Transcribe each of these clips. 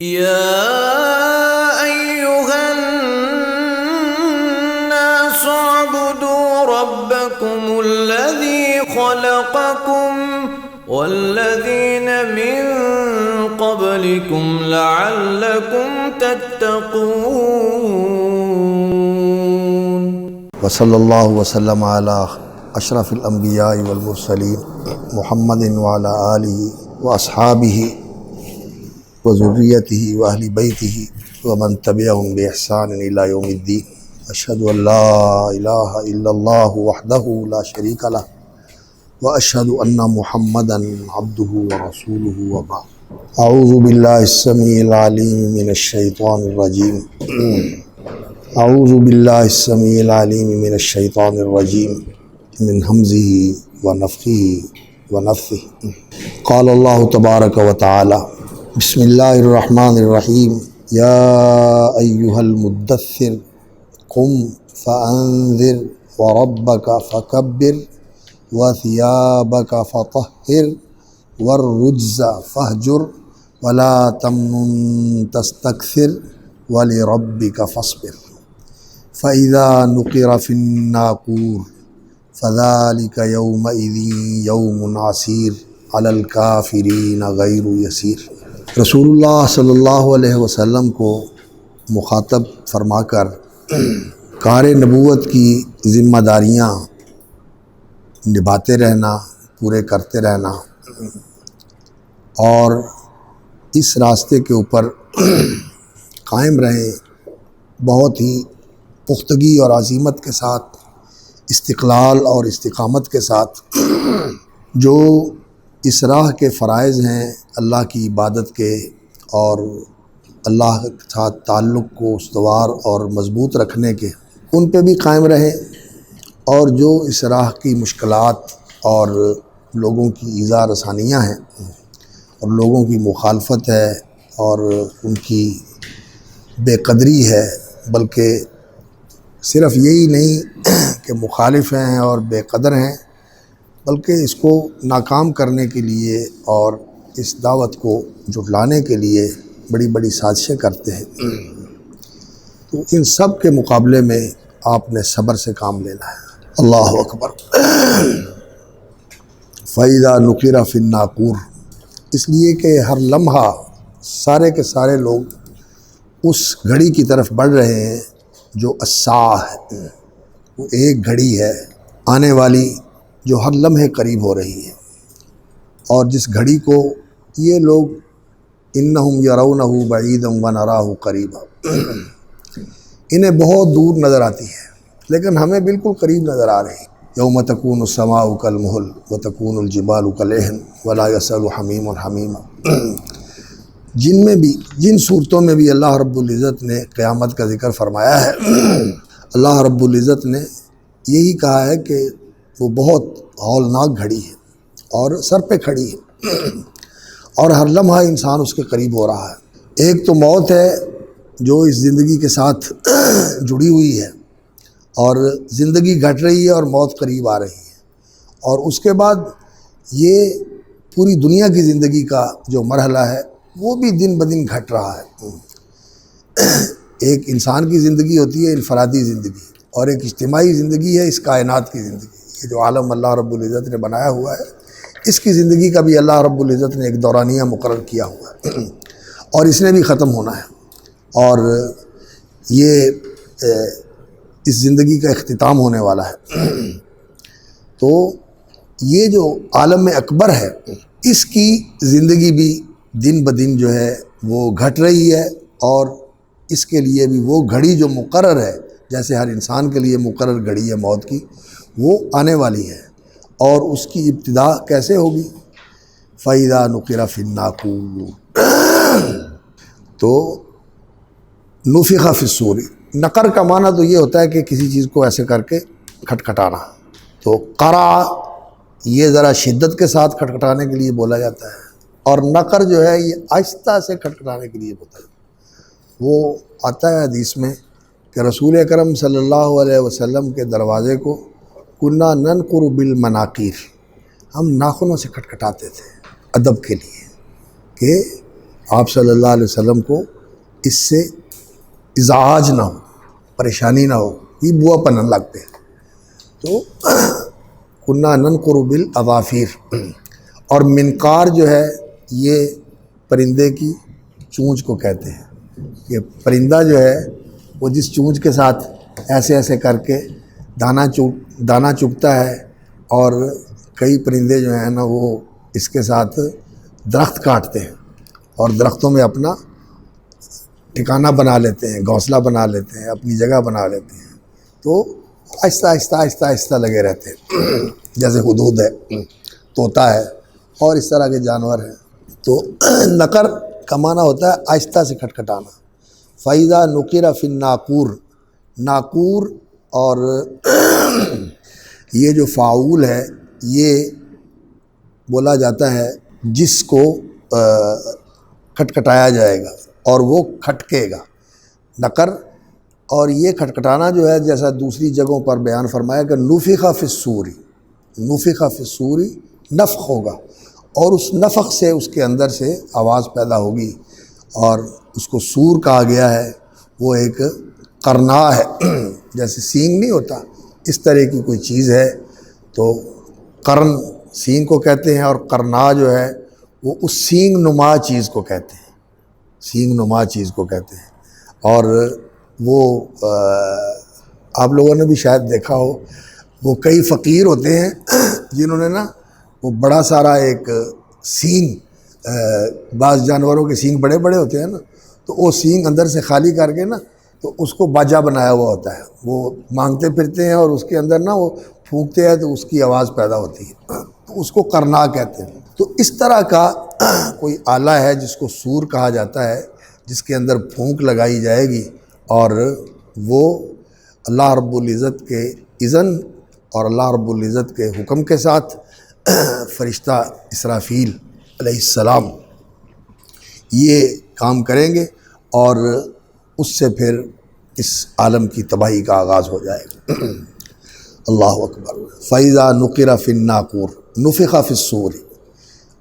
يا أيها الناس اعبدوا ربكم الذي خلقكم والذين من قبلكم لعلكم تتقون. وصلی اللہ وسلم علی اشرف الانبیاء والمرسلین محمد وعلی آلہ واصحابہ وذریتہ واہل بیتہ ومن تبعہم بإحسان الی یوم الدین. اشہد ان لا الہ الا اللہ وحدہ لا شریک لہ واشہد ان محمدا عبدہ ورسولہ وبعد. اعوذ باللہ السمیع العلیم من الشیطان الرجیم. اعوذ باللہ السمیع العلیم من الشیطان الرجیم من حمزہ ونفخہ ونفثہ. قال اللہ تبارک و تعالی بسم اللہ الرحمن الرحیم. یا ایہا المدثر قم فانذر وربک فکبر وثیابک فطہر والرجز فاہجر ولا تمنن تستکثر ولربک فاصبر. فإذا نقر في الناقور فذلك يومئذ يوم عسير على الكافرين غير يسير. رسول اللہ صلی اللہ علیہ وسلم کو مخاطب فرما کر کار نبوت کی ذمہ داریاں نبھاتے رہنا، پورے کرتے رہنا اور اس راستے کے اوپر قائم رہیں، بہت ہی پختگی اور عزیمت کے ساتھ، استقلال اور استقامت کے ساتھ. جو اس راہ کے فرائض ہیں اللہ کی عبادت کے اور اللہ کے ساتھ تعلق کو استوار اور مضبوط رکھنے کے، ان پہ بھی قائم رہیں. اور جو اس راہ کی مشکلات اور لوگوں کی ایذا رسانیاں ہیں اور لوگوں کی مخالفت ہے اور ان کی بے قدری ہے، بلکہ صرف یہی نہیں کہ مخالف ہیں اور بے قدر ہیں، بلکہ اس کو ناکام کرنے کے لیے اور اس دعوت کو جھٹلانے کے لیے بڑی بڑی سازشیں کرتے ہیں. تو ان سب کے مقابلے میں آپ نے صبر سے کام لینا ہے. اللہ اکبر. فَإِذَا نُقِرَ فِي النَّاقُورِ، اس لیے کہ ہر لمحہ سارے کے سارے لوگ اس گھڑی کی طرف بڑھ رہے ہیں جو الساعہ ہے. وہ ایک گھڑی ہے آنے والی جو ہر لمحے قریب ہو رہی ہے، اور جس گھڑی کو یہ لوگ انہم یرونہ بعیدا ونراہ قریبا، انہیں بہت دور نظر آتی ہے لیکن ہمیں بالکل قریب نظر آ رہی. یوم تکون السماء کالمہل وتکون الجبال کالعہن ولا یسأل حمیم حمیما. جن صورتوں میں بھی اللہ رب العزت نے قیامت کا ذکر فرمایا ہے، اللہ رب العزت نے یہی کہا ہے کہ وہ بہت ہولناک گھڑی ہے اور سر پہ کھڑی ہے اور ہر لمحہ انسان اس کے قریب ہو رہا ہے. ایک تو موت ہے جو اس زندگی کے ساتھ جڑی ہوئی ہے اور زندگی گھٹ رہی ہے اور موت قریب آ رہی ہے، اور اس کے بعد یہ پوری دنیا کی زندگی کا جو مرحلہ ہے وہ بھی دن بدن گھٹ رہا ہے. ایک انسان کی زندگی ہوتی ہے انفرادی زندگی، اور ایک اجتماعی زندگی ہے اس کائنات کی زندگی. یہ جو عالم اللہ رب العزت نے بنایا ہوا ہے، اس کی زندگی کا بھی اللہ رب العزت نے ایک دورانیہ مقرر کیا ہوا ہے اور اس نے بھی ختم ہونا ہے، اور یہ اس زندگی کا اختتام ہونے والا ہے. تو یہ جو عالم اکبر ہے اس کی زندگی بھی دن بدن جو ہے وہ گھٹ رہی ہے، اور اس کے لیے بھی وہ گھڑی جو مقرر ہے، جیسے ہر انسان کے لیے مقرر گھڑی ہے موت کی، وہ آنے والی ہے. اور اس کی ابتدا کیسے ہوگی؟ فَإِذَا نُقِرَ فِي النَّاقُورِ. تو نُفِخَ فِي الصُّورِ، نقر کا معنی تو یہ ہوتا ہے کہ کسی چیز کو ایسے کر کے کھٹکھٹانا. تو قرع یہ ذرا شدت کے ساتھ کھٹکھٹانے کے لیے بولا جاتا ہے، اور نقر جو ہے یہ آہستہ سے کھٹکھٹانے کے لیے ہوتا ہے. وہ آتا ہے حدیث میں کہ رسول اکرم صلی اللہ علیہ وسلم کے دروازے کو کنا ننقر بالمناقیر، ہم ناخنوں سے کھٹکھٹاتے تھے ادب کے لیے کہ آپ صلی اللہ علیہ وسلم کو اس سے ازعاج نہ ہو، پریشانی نہ ہو، یہ بوا پنن لگتے ہیں۔ تو کنّا ننقر بالاظافیر، اور منقار جو ہے یہ پرندے کی چونچ کو کہتے ہیں۔ یہ پرندہ جو ہے وہ جس چونچ کے ساتھ ایسے ایسے کر کے دانہ چگتا ہے، اور کئی پرندے جو ہیں نا وہ اس کے ساتھ درخت کاٹتے ہیں اور درختوں میں اپنا ٹھکانہ بنا لیتے ہیں، گھونسلہ بنا لیتے ہیں، اپنی جگہ بنا لیتے ہیں۔ تو آہستہ آہستہ آہستہ آہستہ لگے رہتے ہیں، جیسے ہدہد ہے، طوطا ہے، اور اس طرح کے جانور ہیں۔ تو نقر کا معنی ہوتا ہے آہستہ سے کھٹکھٹانا۔ فَإِذَا نُقِرَ فِي النَّاقُورِ، ناقور اور یہ جو فاعول ہے یہ بولا جاتا ہے جس کو کھٹکھٹایا جائے گا اور وہ کھٹکے گا، نقر۔ اور یہ کھٹکھٹانا جو ہے جیسا دوسری جگہوں پر بیان فرمایا کہ نفخ فی الصور، نفخ فی الصور، نفخ ہوگا، اور اس نفخ سے اس کے اندر سے آواز پیدا ہوگی، اور اس کو سور کہا گیا ہے۔ وہ ایک قرنا ہے، جیسے سینگ نہیں ہوتا اس طرح کی کوئی چیز ہے، تو قرن سینگ کو کہتے ہیں، اور قرنا جو ہے وہ اس سینگ نما چیز کو کہتے ہیں، سینگ نما چیز کو کہتے ہیں۔ اور وہ آپ لوگوں نے بھی شاید دیکھا ہو، وہ کئی فقیر ہوتے ہیں جنہوں نے نا وہ بڑا سارا ایک سینگ، بعض جانوروں کے سینگ بڑے بڑے ہوتے ہیں نا، تو وہ سینگ اندر سے خالی کر کے نا تو اس کو باجا بنایا ہوا ہوتا ہے، وہ مانگتے پھرتے ہیں اور اس کے اندر نا وہ پھونکتے ہیں تو اس کی آواز پیدا ہوتی ہے، تو اس کو قرنا کہتے ہیں۔ تو اس طرح کا کوئی آلہ ہے جس کو سور کہا جاتا ہے، جس کے اندر پھونک لگائی جائے گی، اور وہ اللہ رب العزت کے اذن اور اللہ رب العزت کے حکم کے ساتھ فرشتہ اسرافیل علیہ السلام یہ کام کریں گے، اور اس سے پھر اس عالم کی تباہی کا آغاز ہو جائے گا۔ اللہ اکبر۔ فَإِذَا نُقِرَ فِي النَّاقُورِ نُفِخَ فِي الصُّورِ،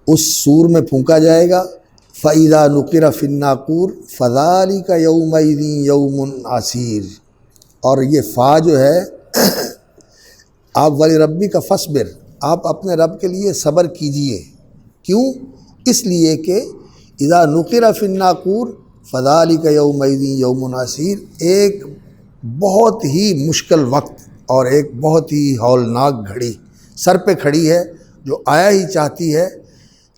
اس سور میں پھونکا جائے گا۔ فَإِذَا نُقِرَ فِي النَّاقُورِ فَذَلِكَ يَوْمَئِذٍ يَوْمٌ عَسِيرٌ، اور یہ فا جو ہے آپ وَلِرَبِّكَ فَاصْبِرْ، آپ اپنے رب کے لیے صبر کیجئے۔ کیوں؟ اس لیے کہ اذا نقر فی الناقور فذلک یومئذ یوم عسیر، ایک بہت ہی مشکل وقت اور ایک بہت ہی ہولناک گھڑی سر پہ کھڑی ہے، جو آیا ہی چاہتی ہے،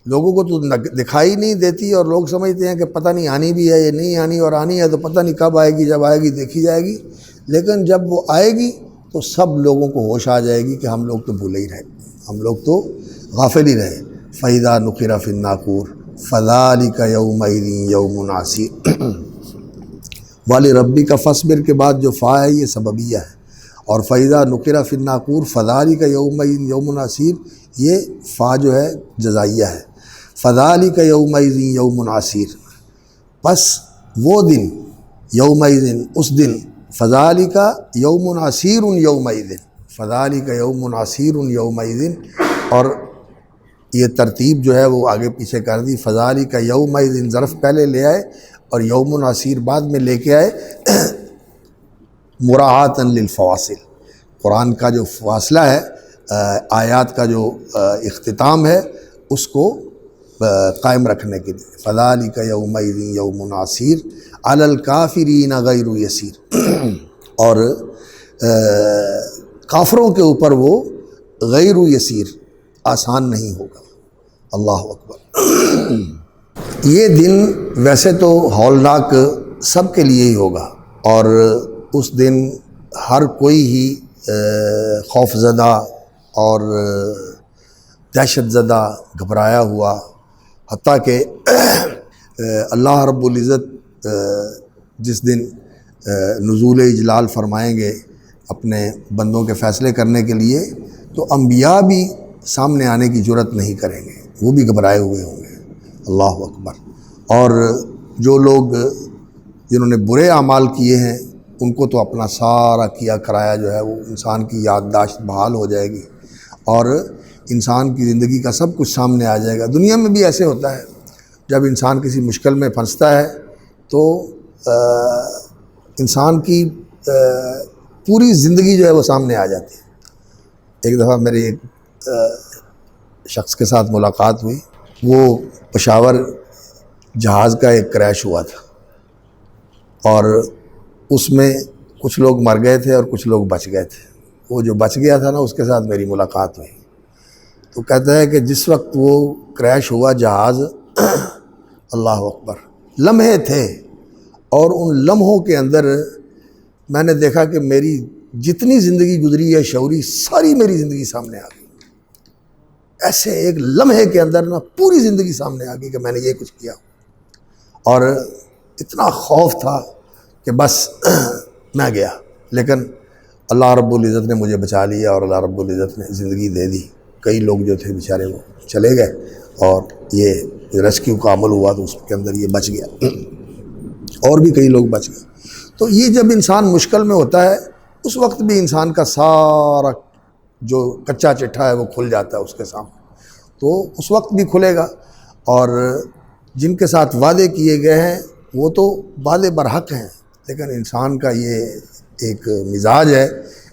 لوگوں کو تو دکھائی نہیں دیتی، اور لوگ سمجھتے ہیں کہ پتہ نہیں آنی بھی ہے یا نہیں آنی، اور آنی ہے تو پتہ نہیں کب آئے گی، جب آئے گی دیکھی جائے گی، لیکن جب وہ آئے گی تو سب لوگوں کو ہوش آ جائے گی کہ ہم لوگ تو بھولے ہی رہے، ہم لوگ تو غافل ہی رہے۔ فَإِذَا نُقِرَ فِي النَّاقُورِ فَذَلِكَ يَوْمَئِذٍ يَوْمٌ عَسِيرٌ۔ وَلِرَبِّكَ فَاصْبِرْ کے بعد جو فا ہے یہ سببیہ ہے، اور فَإِذَا نُقِرَ فِي النَّاقُورِ فَذَلِكَ يَوْمَئِذٍ يَوْمٌ عَسِيرٌ، یہ فا جو ہے جزائیہ ہے۔ فَذَلِكَ يَوْمَئِذٍ يَوْمٌ عَسِيرٌ، پس وہ دن، یومئذ اس دن، فَذَلِكَ يَوْمٌ عَسِيرٌ یومئذ، فَذَلِكَ يَوْمٌ عَسِيرٌ یومئذ، اور یہ ترتیب جو ہے وہ آگے پیچھے کر دی، فَذَلِكَ يَوْمَئِذٍ ظرف پہلے لے آئے اور یوم عسیر بعد میں لے کے آئے، مراعاۃً للفواصل، قرآن کا جو فاصلہ ہے، آیات کا جو اختتام ہے، اس کو قائم رکھنے کے لیے۔ فَذَلِكَ يَوْمَئِذٍ يَوْمٌ عَسِيرٌ عَلَى الْكَافِرِينَ غَيْرُ يَسِيرٌ، اور کافروں کے اوپر وہ غیر یسیر، آسان نہیں ہوگا۔ اللہ اکبر۔ یہ دن ویسے تو ہولناک سب کے لیے ہی ہوگا، اور اس دن ہر کوئی ہی خوف زدہ اور دہشت زدہ، گھبرایا ہوا، حتیٰ کہ اللہ رب العزت جس دن نزول اجلال فرمائیں گے اپنے بندوں کے فیصلے کرنے کے لیے، تو انبیاء بھی سامنے آنے کی جرت نہیں کریں گے، وہ بھی گھبرائے ہوئے ہوں گے۔ اللہ اکبر۔ اور جو لوگ جنہوں نے برے اعمال کیے ہیں ان کو تو اپنا سارا کیا کرایا جو ہے وہ انسان کی یادداشت بحال ہو جائے گی، اور انسان کی زندگی کا سب کچھ سامنے آ جائے گا۔ دنیا میں بھی ایسے ہوتا ہے، جب انسان کسی مشکل میں پھنستا ہے تو انسان کی پوری زندگی جو ہے وہ سامنے آ جاتی ہے۔ ایک دفعہ میری ایک شخص کے ساتھ ملاقات ہوئی، وہ پشاور جہاز کا ایک کریش ہوا تھا اور اس میں کچھ لوگ مر گئے تھے اور کچھ لوگ بچ گئے تھے۔ وہ جو بچ گیا تھا نا، اس کے ساتھ میری ملاقات ہوئی تو کہتا ہے کہ جس وقت وہ کریش ہوا جہاز، اللہ اکبر، لمحے تھے اور ان لمحوں کے اندر میں نے دیکھا کہ میری جتنی زندگی گزری ہے شعوری، ساری میری زندگی سامنے آ گئی۔ ایسے ایک لمحے کے اندر نا پوری زندگی سامنے آ گئی کہ میں نے یہ کچھ کیا، اور اتنا خوف تھا کہ بس میں گیا، لیکن اللہ رب العزت نے مجھے بچا لیا اور اللہ رب العزت نے زندگی دے دی۔ کئی لوگ جو تھے بیچارے وہ چلے گئے اور یہ ریسکیو کا عمل ہوا تو اس کے اندر یہ بچ گیا، اور بھی کئی لوگ بچ گئے۔ تو یہ جب انسان مشکل میں ہوتا ہے اس وقت بھی انسان کا سارا جو کچا چٹھا ہے وہ کھل جاتا ہے اس کے سامنے، تو اس وقت بھی کھلے گا۔ اور جن کے ساتھ وعدے کیے گئے ہیں وہ تو وعدے برحق ہیں، لیکن انسان کا یہ ایک مزاج ہے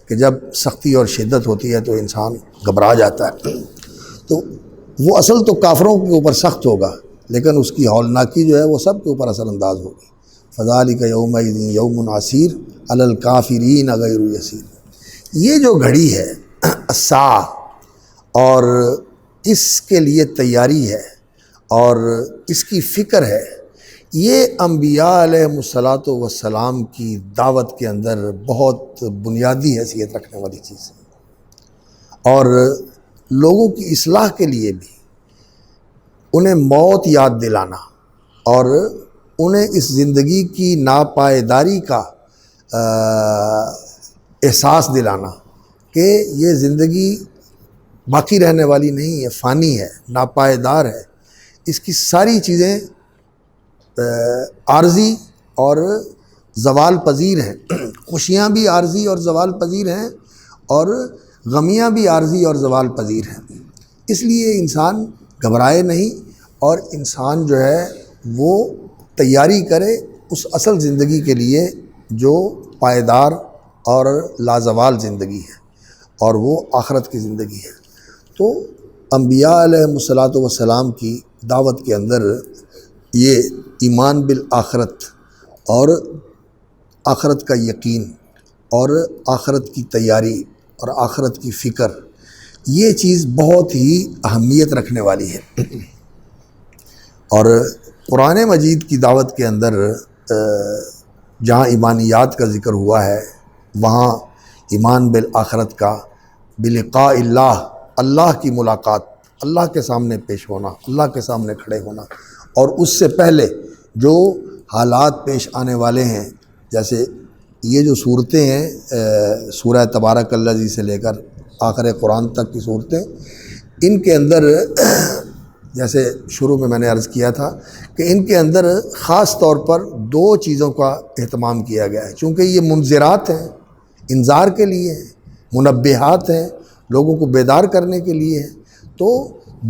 کہ جب سختی اور شدت ہوتی ہے تو انسان گھبرا جاتا ہے۔ تو وہ اصل تو کافروں کے اوپر سخت ہوگا، لیکن اس کی ہولناکی جو ہے وہ سب کے اوپر اثر انداز ہوگی۔ فذالک یومئذ یوم عسیر علی الکافرین غیر یسیر۔ یہ جو گھڑی ہے الساعہ، اور اس کے لیے تیاری ہے اور اس کی فکر ہے، یہ انبیاء علیہ الصلاۃ والسلام کی دعوت کے اندر بہت بنیادی حیثیت رکھنے والی چیز ہے، اور لوگوں کی اصلاح کے لیے بھی انہیں موت یاد دلانا اور انہیں اس زندگی کی ناپائیداری کا احساس دلانا کہ یہ زندگی باقی رہنے والی نہیں ہے، فانی ہے، ناپائیدار ہے، اس کی ساری چیزیں عارضی اور زوال پذیر ہیں۔ خوشیاں بھی عارضی اور زوال پذیر ہیں اور غمیاں بھی عارضی اور زوال پذیر ہیں۔ اس لیے انسان گھبرائے نہیں اور انسان جو ہے وہ تیاری کرے اس اصل زندگی کے لیے جو پائیدار اور لازوال زندگی ہے، اور وہ آخرت کی زندگی ہے۔ تو انبیاء علیہ الصلاۃ والسلام کی دعوت کے اندر یہ ایمان بالآخرت اور آخرت کا یقین اور آخرت کی تیاری اور آخرت کی فکر، یہ چیز بہت ہی اہمیت رکھنے والی ہے۔ اور قرآن مجید کی دعوت کے اندر جہاں ایمانیات کا ذکر ہوا ہے، وہاں ایمان بالآخرت کا، بلقاء اللہ، اللہ کی ملاقات، اللہ کے سامنے پیش ہونا، اللہ کے سامنے کھڑے ہونا، اور اس سے پہلے جو حالات پیش آنے والے ہیں، جیسے یہ جو صورتیں ہیں سورہ تبارک الذی سے لے کر آخر قرآن تک کی صورتیں، ان کے اندر جیسے شروع میں نے عرض کیا تھا کہ ان کے اندر خاص طور پر دو چیزوں کا اہتمام کیا گیا ہے، چونکہ یہ منذرات ہیں، انذار کے لیے ہیں، منبہات ہیں، لوگوں کو بیدار کرنے کے لیے ہیں۔ تو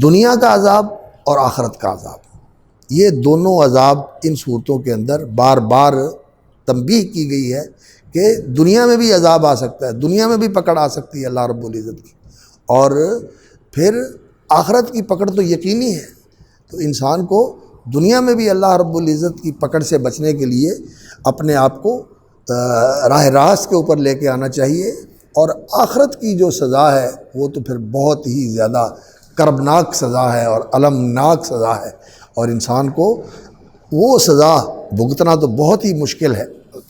دنیا کا عذاب اور آخرت کا عذاب، یہ دونوں عذاب ان صورتوں کے اندر بار بار تنبیہ کی گئی ہے کہ دنیا میں بھی عذاب آ سکتا ہے، دنیا میں بھی پکڑ آ سکتی ہے اللہ رب العزت کی، اور پھر آخرت کی پکڑ تو یقینی ہے۔ تو انسان کو دنیا میں بھی اللہ رب العزت کی پکڑ سے بچنے کے لیے اپنے آپ کو راہ راست کے اوپر لے کے آنا چاہیے، اور آخرت کی جو سزا ہے وہ تو پھر بہت ہی زیادہ کربناک سزا ہے اور المناک سزا ہے، اور انسان کو وہ سزا بھگتنا تو بہت ہی مشکل ہے۔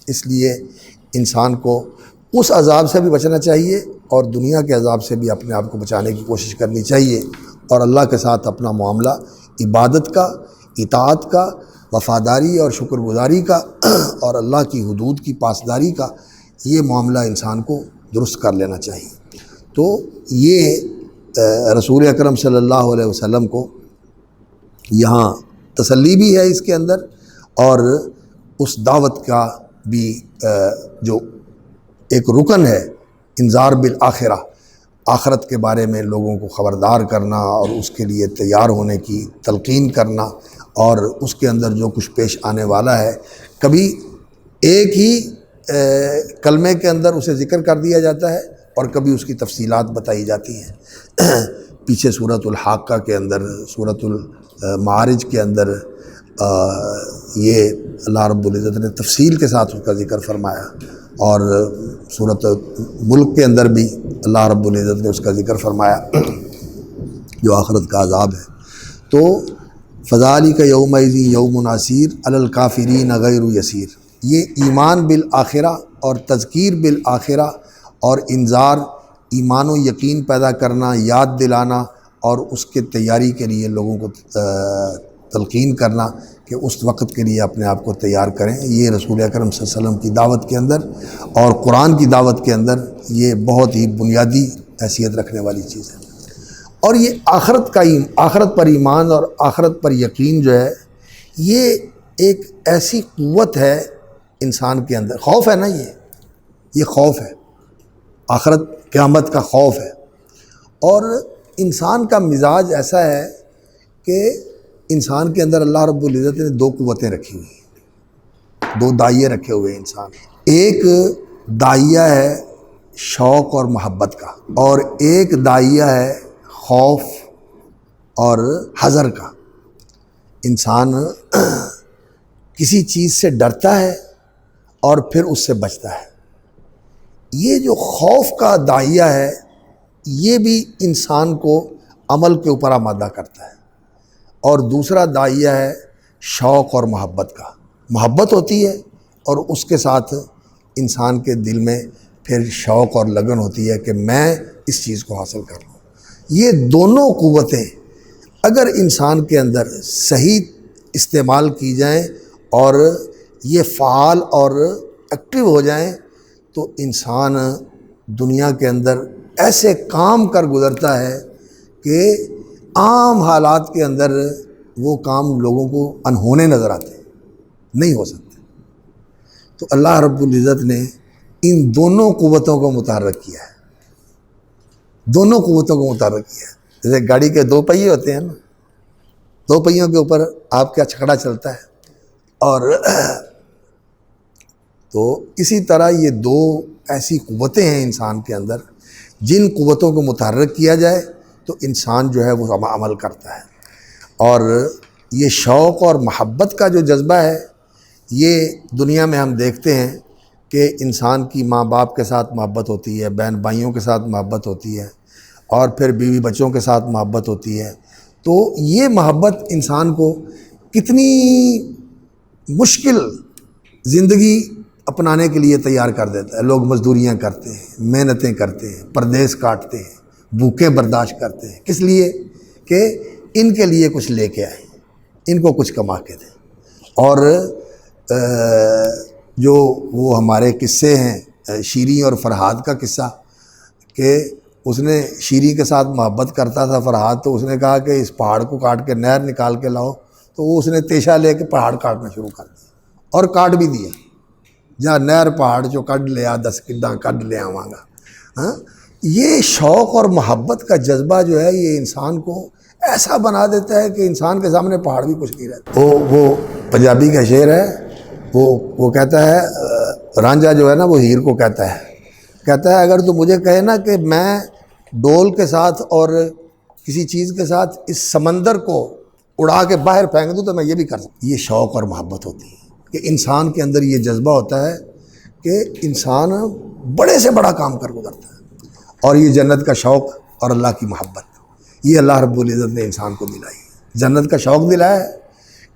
اس لیے انسان کو اس عذاب سے بھی بچنا چاہیے اور دنیا کے عذاب سے بھی اپنے آپ کو بچانے کی کوشش کرنی چاہیے، اور اللہ کے ساتھ اپنا معاملہ عبادت کا، اطاعت کا، وفاداری اور شکر گزاری کا اور اللہ کی حدود کی پاسداری کا، یہ معاملہ انسان کو درست کر لینا چاہیے۔ تو یہ رسول اکرم صلی اللہ علیہ وسلم کو یہاں تسلی بھی ہے اس کے اندر، اور اس دعوت کا بھی جو ایک رکن ہے انذار بالآخرہ، آخرت کے بارے میں لوگوں کو خبردار کرنا اور اس کے لیے تیار ہونے کی تلقین کرنا، اور اس کے اندر جو کچھ پیش آنے والا ہے، کبھی ایک ہی کلمے کے اندر اسے ذکر کر دیا جاتا ہے اور کبھی اس کی تفصیلات بتائی جاتی ہیں۔ پیچھے سورۃ الحاقہ کے اندر، سورۃ المعارج کے اندر یہ اللہ رب العزت نے تفصیل کے ساتھ اس کا ذکر فرمایا، اور سورۃ ملک کے اندر بھی اللہ رب العزت نے اس کا ذکر فرمایا جو آخرت کا عذاب ہے۔ تو فذالک یومئذ یوم عسیر علی الکافرین غیر یسیر، یہ ایمان بالآخرہ اور تذکیر بالآخرہ اور انذار، ایمان و یقین پیدا کرنا، یاد دلانا اور اس کے تیاری کے لیے لوگوں کو تلقین کرنا کہ اس وقت کے لیے اپنے آپ کو تیار کریں، یہ رسول اکرم صلی اللہ علیہ وسلم کی دعوت کے اندر اور قرآن کی دعوت کے اندر یہ بہت ہی بنیادی حیثیت رکھنے والی چیز ہے۔ اور یہ آخرت پر ایمان اور آخرت پر یقین جو ہے، یہ ایک ایسی قوت ہے انسان کے اندر، خوف ہے نا، یہ خوف ہے، آخرت قیامت کا خوف ہے۔ اور انسان کا مزاج ایسا ہے کہ انسان کے اندر اللہ رب العزت نے دو قوتیں رکھی ہوئی ہیں، دو داعیے رکھے ہوئے ہیں انسان۔ ایک داعیہ ہے شوق اور محبت کا، اور ایک داعیہ ہے خوف اور حذر کا۔ انسان کسی چیز سے ڈرتا ہے اور پھر اس سے بچتا ہے۔ یہ جو خوف کا داعیہ ہے، یہ بھی انسان کو عمل کے اوپر آمادہ کرتا ہے، اور دوسرا داعیہ ہے شوق اور محبت کا۔ محبت ہوتی ہے اور اس کے ساتھ انسان کے دل میں پھر شوق اور لگن ہوتی ہے کہ میں اس چیز کو حاصل کر لوں۔ یہ دونوں قوتیں اگر انسان کے اندر صحیح استعمال کی جائیں اور یہ فعال اور ایکٹیو ہو جائیں تو انسان دنیا کے اندر ایسے کام کر گزرتا ہے کہ عام حالات کے اندر وہ کام لوگوں کو انہونے نظر آتے ہیں، نہیں ہو سکتے۔ تو اللہ رب العزت نے ان دونوں قوتوں کو متحرک کیا ہے، دونوں قوتوں کو متحرک کیا ہے۔ جیسے گاڑی کے دو پہیے ہوتے ہیں نا، دو پہیوں کے اوپر آپ کا چھکڑا چلتا ہے، اور تو اسی طرح یہ دو ایسی قوتیں ہیں انسان کے اندر، جن قوتوں کو متحرک کیا جائے تو انسان جو ہے وہ عمل کرتا ہے۔ اور یہ شوق اور محبت کا جو جذبہ ہے، یہ دنیا میں ہم دیکھتے ہیں کہ انسان کی ماں باپ کے ساتھ محبت ہوتی ہے، بہن بھائیوں کے ساتھ محبت ہوتی ہے، اور پھر بیوی بچوں کے ساتھ محبت ہوتی ہے۔ تو یہ محبت انسان کو کتنی مشکل زندگی اپنانے کے لیے تیار کر دیتا ہے۔ لوگ مزدوریاں کرتے ہیں، محنتیں کرتے ہیں، پردیس کاٹتے ہیں، بھوکیں برداشت کرتے ہیں، کس لیے؟ کہ ان کے لیے کچھ لے کے آئیں، ان کو کچھ کما کے دیں۔ اور جو وہ ہمارے قصے ہیں، شیریں اور فرحاد کا قصہ، کہ اس نے شیریں کے ساتھ محبت کرتا تھا فرحاد، تو اس نے کہا کہ اس پہاڑ کو کاٹ کے نہر نکال کے لاؤ، تو وہ اس نے تیشہ لے کے پہاڑ کاٹنا شروع کر دیا، اور کاٹ بھی دیا۔ جہاں نہر پہاڑ جو کڈ لیا 10 کڈاں کڈ لے آواں گا۔ ہاں، یہ شوق اور محبت کا جذبہ جو ہے، یہ انسان کو ایسا بنا دیتا ہے کہ انسان کے سامنے پہاڑ بھی کچھ نہیں رہتا۔ وہ پنجابی کا شعر ہے، وہ کہتا ہے، رانجھا جو ہے نا وہ ہیر کو کہتا ہے اگر تو مجھے کہے نا کہ میں ڈول کے ساتھ اور کسی چیز کے ساتھ اس سمندر کو اڑا کے باہر پھینک دوں تو میں یہ بھی کر سکتا۔ یہ شوق اور محبت ہوتی ہے کہ انسان کے اندر یہ جذبہ ہوتا ہے کہ انسان بڑے سے بڑا کام کر گزرتا ہے، اور یہ جنت کا شوق اور اللہ کی محبت، یہ اللہ رب العزت نے انسان کو دلائی ہے۔ جنت کا شوق دلایا ہے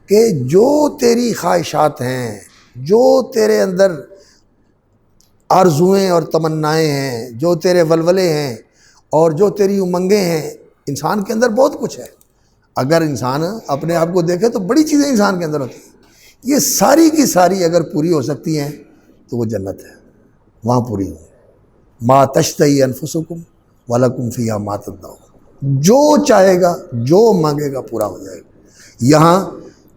کہ جو تیری خواہشات ہیں، جو تیرے اندر آرزوئیں اور تمنائیں ہیں، جو تیرے ولولے ہیں اور جو تیری امنگیں ہیں، انسان کے اندر بہت کچھ ہے۔ اگر انسان اپنے آپ کو دیکھے تو بڑی چیزیں انسان کے اندر ہوتی ہیں، یہ ساری کی ساری اگر پوری ہو سکتی ہیں تو وہ جنت ہے، وہاں پوری ہو۔ ما تشتہی انفسکم ولکم فیہا ما تدعون، جو چاہے گا، جو مانگے گا پورا ہو جائے گا۔ یہاں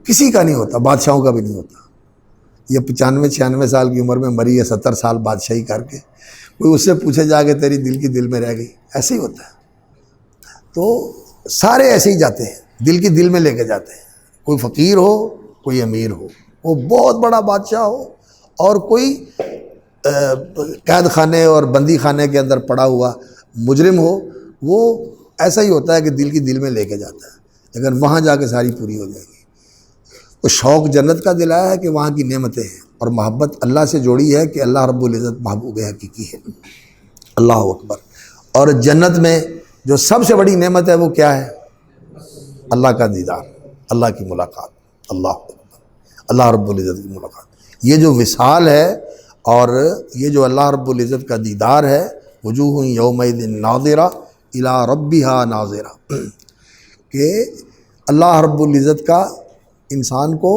کسی کا نہیں ہوتا، بادشاہوں کا بھی نہیں ہوتا، یہ 95-96 سال کی عمر میں مری ہے، 70 سال بادشاہی کر کے، کوئی اس سے پوچھے جا کہ تیری دل کی دل میں رہ گئی، ایسے ہی ہوتا ہے۔ تو سارے ایسے ہی جاتے ہیں، دل کی دل میں لے کے جاتے ہیں، کوئی فقیر ہو کوئی امیر ہو، وہ بہت بڑا بادشاہ ہو اور کوئی قید خانے اور بندی خانے کے اندر پڑا ہوا مجرم ہو، وہ ایسا ہی ہوتا ہے کہ دل کی دل میں لے کے جاتا ہے، لیکن وہاں جا کے ساری پوری ہو جائے گی۔ تو شوق جنت کا دلایا ہے کہ وہاں کی نعمتیں ہیں، اور محبت اللہ سے جوڑی ہے کہ اللہ رب العزت محبوب حقیقی ہے۔ اللہ اکبر۔ اور جنت میں جو سب سے بڑی نعمت ہے وہ کیا ہے؟ اللہ کا دیدار، اللہ کی ملاقات، اللہ اکبر، اللہ رب العزت کی ملاقات۔ یہ جو وصال ہے اور یہ جو اللہ رب العزت کا دیدار ہے، وجوہ یومئذ ناظرہ الی ربہا ناظرہ، کہ اللہ رب العزت کا انسان کو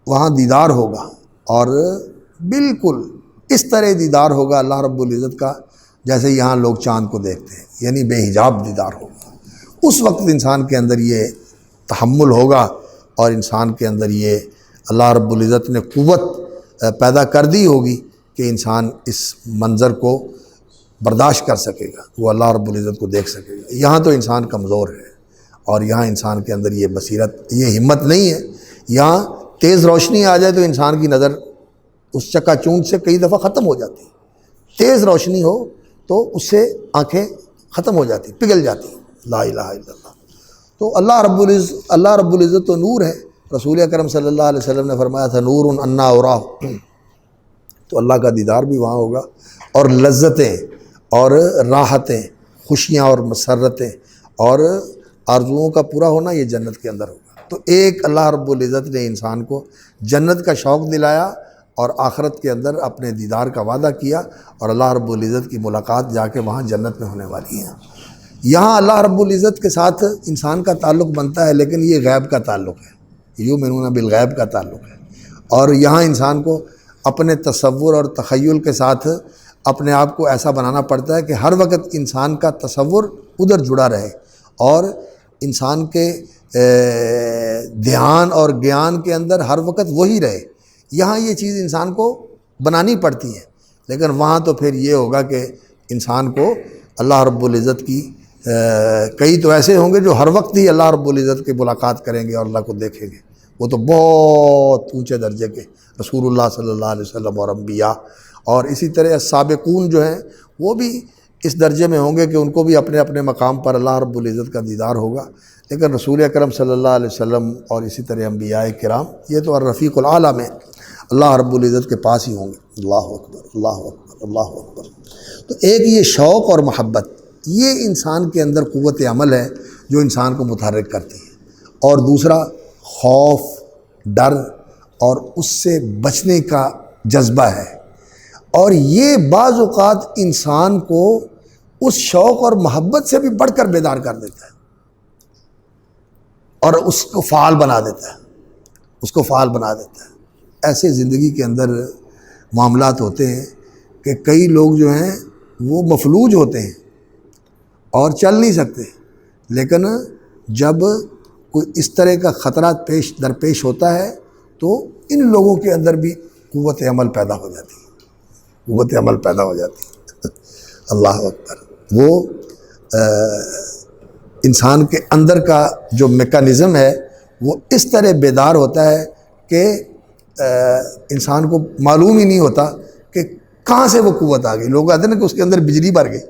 وہاں دیدار ہوگا، اور بالکل اس طرح دیدار ہوگا اللہ رب العزت کا جیسے یہاں لوگ چاند کو دیکھتے ہیں، یعنی بے حجاب دیدار ہوگا۔ اس وقت انسان کے اندر یہ تحمل ہوگا اور انسان کے اندر یہ اللہ رب العزت نے قوت پیدا کر دی ہوگی کہ انسان اس منظر کو برداشت کر سکے گا، وہ اللہ رب العزت کو دیکھ سکے گا۔ یہاں تو انسان کمزور ہے اور یہاں انسان کے اندر یہ بصیرت، یہ ہمت نہیں ہے۔ یہاں تیز روشنی آ جائے تو انسان کی نظر اس چکا چوند سے کئی دفعہ ختم ہو جاتی ہے، تیز روشنی ہو تو اس سے آنکھیں ختم ہو جاتی، پگھل جاتی، لا الہ الا اللہ۔ تو اللہ رب العزت تو نور ہے۔ رسول اکرم صلی اللہ علیہ وسلم نے فرمایا تھا نور انا اراہ، تو اللہ کا دیدار بھی وہاں ہوگا، اور لذتیں اور راحتیں، خوشیاں اور مسرتیں اور آرزوؤں کا پورا ہونا یہ جنت کے اندر ہوگا۔ تو ایک اللہ رب العزت نے انسان کو جنت کا شوق دلایا اور آخرت کے اندر اپنے دیدار کا وعدہ کیا، اور اللہ رب العزت کی ملاقات جا کے وہاں جنت میں ہونے والی ہے۔ یہاں اللہ رب العزت کے ساتھ انسان کا تعلق بنتا ہے، لیکن یہ غیب کا تعلق ہے، یؤمنون بالغیب کا تعلق ہے، اور یہاں انسان کو اپنے تصور اور تخیل کے ساتھ اپنے آپ کو ایسا بنانا پڑتا ہے کہ ہر وقت انسان کا تصور ادھر جڑا رہے اور انسان کے دھیان اور گیان کے اندر ہر وقت وہی رہے۔ یہاں یہ چیز انسان کو بنانی پڑتی ہے، لیکن وہاں تو پھر یہ ہوگا کہ انسان کو اللہ رب العزت کی کئی تو ایسے ہوں گے جو ہر وقت ہی اللہ رب العزت کی ملاقات کریں گے اور اللہ کو دیکھیں گے، وہ تو بہت اونچے درجے کے رسول اللہ صلی اللہ علیہ وسلم اور انبیاء، اور اسی طرح سابقون جو ہیں وہ بھی اس درجے میں ہوں گے کہ ان کو بھی اپنے اپنے مقام پر اللہ رب العزت کا دیدار ہوگا۔ لیکن رسول اکرم صلی اللہ علیہ وسلم اور اسی طرح انبیاء کرام یہ تو الرفیق الاعلیٰ میں اللہ رب العزت کے پاس ہی ہوں گے۔ اللہ اکبر، اللہ اکبر، اللہ اکبر۔ تو ایک یہ شوق اور محبت، یہ انسان کے اندر قوت عمل ہے جو انسان کو متحرک کرتی ہے، اور دوسرا خوف، ڈر اور اس سے بچنے کا جذبہ ہے، اور یہ بعض اوقات انسان کو اس شوق اور محبت سے بھی بڑھ کر بیدار کر دیتا ہے اور اس کو فعال بنا دیتا ہے، اس کو فعال بنا دیتا ہے۔ ایسے زندگی کے اندر معاملات ہوتے ہیں کہ کئی لوگ جو ہیں وہ مفلوج ہوتے ہیں اور چل نہیں سکتے، لیکن جب کوئی اس طرح کا خطرہ درپیش ہوتا ہے تو ان لوگوں کے اندر بھی قوت عمل پیدا ہو جاتی ہے، قوت عمل پیدا ہو جاتی ہے۔ اللہ اکبر۔ وہ انسان کے اندر کا جو میکانزم ہے وہ اس طرح بیدار ہوتا ہے کہ انسان کو معلوم ہی نہیں ہوتا کہ کہاں سے وہ قوت آ گئی۔ لوگ کہتے ہیں کہ اس کے اندر بجلی بھر گئی،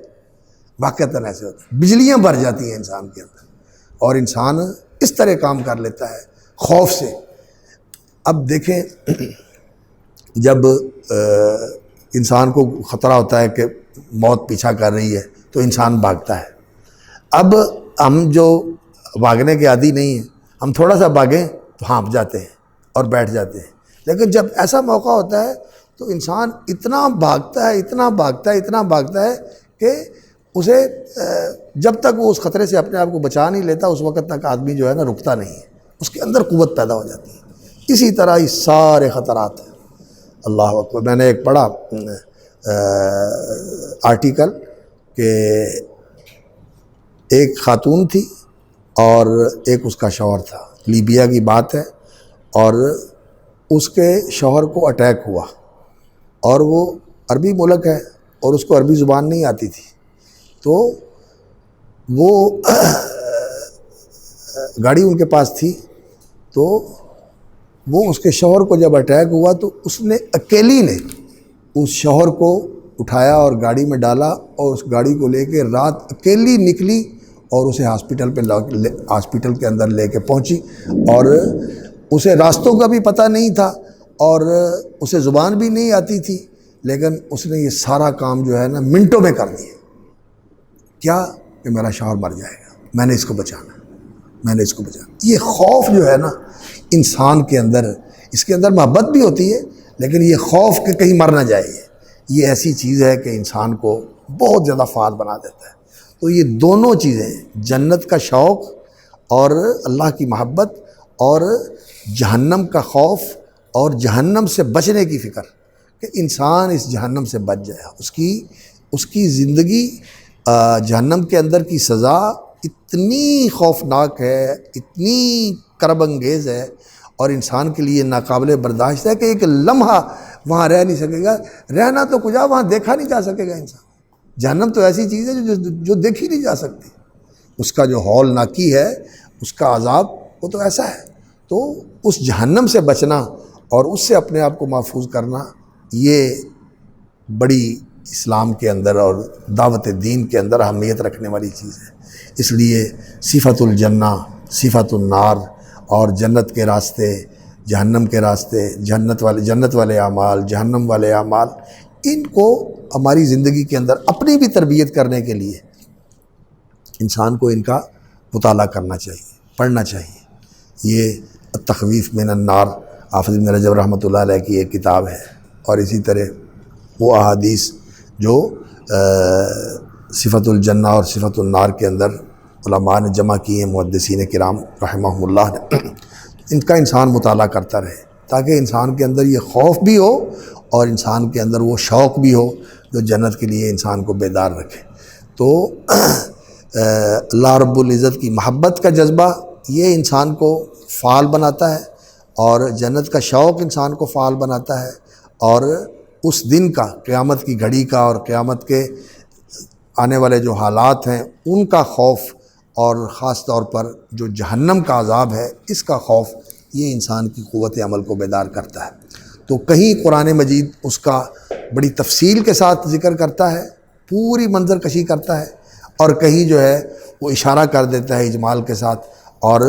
واقعتاً ایسے ہوتا ہے، بجلیاں بھر جاتی ہیں انسان کے اندر، اور انسان اس طرح کام کر لیتا ہے خوف سے۔ اب دیکھیں جب انسان کو خطرہ ہوتا ہے کہ موت پیچھا کر رہی ہے تو انسان بھاگتا ہے۔ اب ہم جو بھاگنے کے عادی نہیں ہیں، ہم تھوڑا سا بھاگیں تو ہانپ جاتے ہیں اور بیٹھ جاتے ہیں، لیکن جب ایسا موقع ہوتا ہے تو انسان اتنا بھاگتا ہے، اتنا بھاگتا ہے، اتنا بھاگتا ہے کہ اسے جب تک وہ اس خطرے سے اپنے آپ کو بچا نہیں لیتا اس وقت تک آدمی جو ہے نا رکتا نہیں ہے، اس کے اندر قوت پیدا ہو جاتی ہے۔ اسی طرح یہ سارے خطرات ہیں۔ اللہ اکبر۔ میں نے ایک پڑھا آرٹیکل کہ ایک خاتون تھی اور ایک اس کا شوہر تھا، لیبیا کی بات ہے، اور اس کے شوہر کو اٹیک ہوا، اور وہ عربی ملک ہے اور اس کو عربی زبان نہیں آتی تھی، تو وہ گاڑی ان کے پاس تھی، تو وہ اس کے شوہر کو جب اٹیک ہوا تو اس نے اکیلی نے اس شوہر کو اٹھایا اور گاڑی میں ڈالا، اور اس گاڑی کو لے کے رات اکیلی نکلی اور اسے ہاسپٹل کے اندر لے کے پہنچی، اور اسے راستوں کا بھی پتہ نہیں تھا اور اسے زبان بھی نہیں آتی تھی، لیکن اس نے یہ سارا کام جو ہے نا منٹوں میں کر دیا۔ کیا کہ میرا شوہر مر جائے گا، میں نے اس کو بچانا، میں نے اس کو بچانا۔ یہ خوف جو ہے نا انسان کے اندر، اس کے اندر محبت بھی ہوتی ہے، لیکن یہ خوف کہ کہیں مر نہ جائے، یہ ایسی چیز ہے کہ انسان کو بہت زیادہ فعال بنا دیتا ہے۔ تو یہ دونوں چیزیں، جنت کا شوق اور اللہ کی محبت، اور جہنم کا خوف اور جہنم سے بچنے کی فکر کہ انسان اس جہنم سے بچ جائے، اس کی زندگی جہنم کے اندر کی سزا اتنی خوفناک ہے، اتنی کرب انگیز ہے، اور انسان کے لیے ناقابل برداشت ہے کہ ایک لمحہ وہاں رہ نہیں سکے گا۔ رہنا تو کجا، وہاں دیکھا نہیں جا سکے گا انسان۔ جہنم تو ایسی چیز ہے جو دیکھی نہیں جا سکتی، اس کا جو ہولناکی ہے، اس کا عذاب، وہ تو ایسا ہے۔ تو اس جہنم سے بچنا اور اس سے اپنے آپ کو محفوظ کرنا، یہ بڑی اسلام کے اندر اور دعوت دین کے اندر اہمیت رکھنے والی چیز ہے۔ اس لیے صفت الجنہ، صفت النار، اور جنت کے راستے، جہنم کے راستے، جنت والے اعمال، جہنم والے اعمال، ان کو ہماری زندگی کے اندر اپنی بھی تربیت کرنے کے لیے انسان کو ان کا مطالعہ کرنا چاہیے، پڑھنا چاہیے۔ یہ التخویف من النار حافظ ابن رجب رحمۃ اللہ علیہ کی ایک کتاب ہے، اور اسی طرح وہ احادیث جو صفت الجنہ اور صفت النار کے اندر علماء نے جمع کی ہیں، محدثین کرام رحمہم اللہ نے، ان کا انسان مطالعہ کرتا رہے، تاکہ انسان کے اندر یہ خوف بھی ہو اور انسان کے اندر وہ شوق بھی ہو جو جنت کے لیے انسان کو بیدار رکھے۔ تو اللہ رب العزت کی محبت کا جذبہ یہ انسان کو فعال بناتا ہے، اور جنت کا شوق انسان کو فعال بناتا ہے، اور اس دن کا، قیامت کی گھڑی کا، اور قیامت کے آنے والے جو حالات ہیں ان کا خوف، اور خاص طور پر جو جہنم کا عذاب ہے اس کا خوف، یہ انسان کی قوت عمل کو بیدار کرتا ہے۔ تو کہیں قرآن مجید اس کا بڑی تفصیل کے ساتھ ذکر کرتا ہے، پوری منظر کشی کرتا ہے، اور کہیں جو ہے وہ اشارہ کر دیتا ہے اجمال کے ساتھ، اور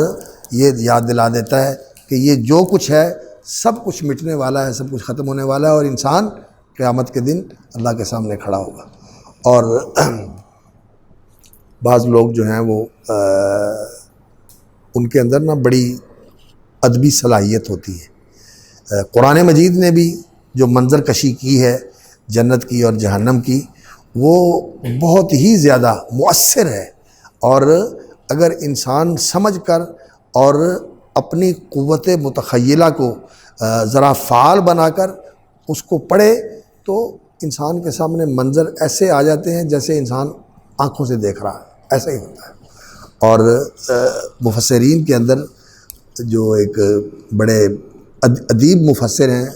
یہ یاد دلا دیتا ہے کہ یہ جو کچھ ہے سب کچھ مٹنے والا ہے، سب کچھ ختم ہونے والا ہے، اور انسان قیامت کے دن اللہ کے سامنے کھڑا ہوگا۔ اور بعض لوگ جو ہیں وہ ان کے اندر نا بڑی ادبی صلاحیت ہوتی ہے۔ قرآن مجید نے بھی جو منظر کشی کی ہے جنت کی اور جہنم کی، وہ بہت ہی زیادہ مؤثر ہے، اور اگر انسان سمجھ کر اور اپنی قوت متخیلہ کو ذرا فعال بنا کر اس کو پڑھے تو انسان کے سامنے منظر ایسے آ جاتے ہیں جیسے انسان آنکھوں سے دیکھ رہا ہے، ایسا ہی ہوتا ہے۔ اور مفسرین کے اندر جو ایک بڑے ادیب مفسر ہیں،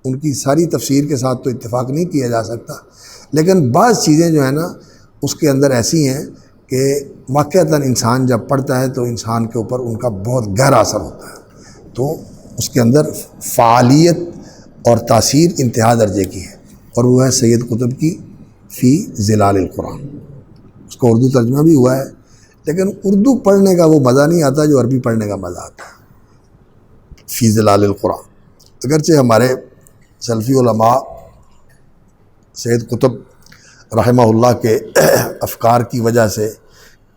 ان کی ساری تفسیر کے ساتھ تو اتفاق نہیں کیا جا سکتا، لیکن بعض چیزیں جو ہیں نا اس کے اندر ایسی ہیں کہ واقعتاً انسان جب پڑھتا ہے تو انسان کے اوپر ان کا بہت گہرا اثر ہوتا ہے۔ تو اس کے اندر فعالیت اور تاثیر انتہا درجے کی ہے، اور وہ ہے سید قطب کی فی ظلال القرآن۔ اس کا اردو ترجمہ بھی ہوا ہے، لیکن اردو پڑھنے کا وہ مزہ نہیں آتا جو عربی پڑھنے کا مزہ آتا ہے۔ فی ظلال القرآن، اگرچہ ہمارے سلفی علماء سید قطب رحمہ اللہ کے افکار کی وجہ سے